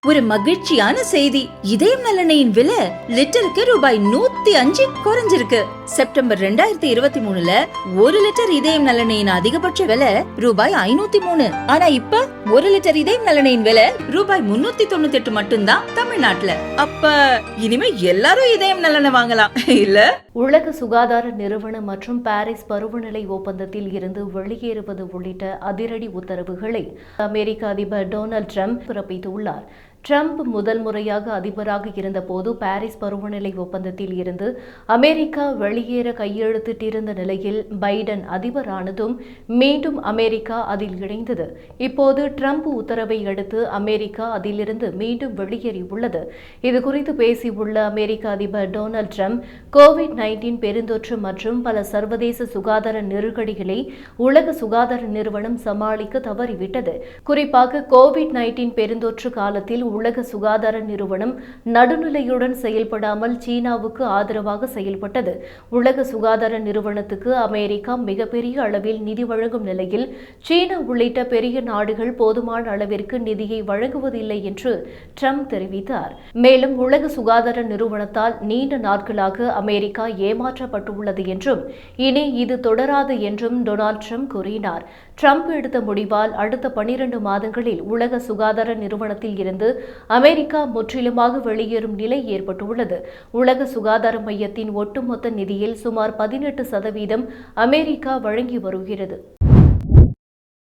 ஒரு மகிழ்ச்சியான செய்தி. இதயம் நலனையின் விலை லிட்டருக்கு ரூபாய் 105 குறைஞ்சிருக்கு. செப்டம்பர் 2023ல 1 லிட்டர் இதயம் நலனையின் அதிகபட்ச விலை ரூபாய் 503. ஆனா இப்ப 1 லிட்டர் இதயம் நலனையின் விலை ரூபாய் 398 மட்டும்தான் தமிழ்நாட்டுல. அப்ப இனிமே எல்லாரும் இதயம் நலனை வாங்கலாம் இல்ல? உலக சுகாதார நிறுவனம் மற்றும் பாரிஸ் பருவநிலை ஒப்பந்தத்தில் இருந்து வெளியேறுவது உள்ளிட்ட அதிரடி உத்தரவுகளை அமெரிக்க அதிபர் டொனால்ட் ட்ரம்ப் பிறப்பித்துள்ளார். ட்ரம்ப் முதல் முறையாக அதிபராக இருந்தபோது பாரிஸ் பருவநிலை ஒப்பந்தத்தில் இருந்து அமெரிக்கா வெளியேற கையெழுத்திட்டிருந்த நிலையில் பைடன் அதிபரானதும் மீண்டும் அமெரிக்கா அதில் இணைந்தது. இப்போது ட்ரம்ப் உத்தரவை அடுத்து அமெரிக்கா அதிலிருந்து மீண்டும் வெளியேறியுள்ளது. இதுகுறித்து பேசியுள்ள அமெரிக்க அதிபர் டொனால்ட் ட்ரம்ப், கோவிட்-19 பெருந்தொற்று மற்றும் பல சர்வதேச சுகாதார நெருக்கடிகளை உலக சுகாதார நிறுவனம் சமாளிக்க தவறிவிட்டது. குறிப்பாக கோவிட்-19 பெருந்தொற்று காலத்தில் உலக சுகாதார நிறுவனம் நடுநிலையுடன் செயல்படாமல் சீனாவுக்கு ஆதரவாக செயல்பட்டது. உலக சுகாதார நிறுவனத்துக்கு அமெரிக்கா மிகப்பெரிய அளவில் நிதி வழங்கும் நிலையில் சீனா உள்ளிட்ட பெரிய நாடுகள் போதுமான அளவிற்கு நிதியை வழங்குவதில்லை என்று ட்ரம்ப் தெரிவித்தார். மேலும் உலக சுகாதார நிறுவனத்தால் நீண்ட நாட்களாக அமெரிக்கா ஏமாற்றப்பட்டுள்ளது என்றும் இனி இது தொடராது என்றும் டொனால்ட் ட்ரம்ப் கூறினார். ட்ரம்ப் எடுத்த முடிவால் அடுத்த 12 மாதங்களில் உலக சுகாதார நிறுவனத்தில் இருந்து அமெரிக்கா முற்றிலுமாக வெளியேறும் நிலை ஏற்பட்டுள்ளது. உலக சுகாதார மையத்தின் ஒட்டுமொத்த நிதியில் சுமார் 18% அமெரிக்கா வழங்கி வருகிறது.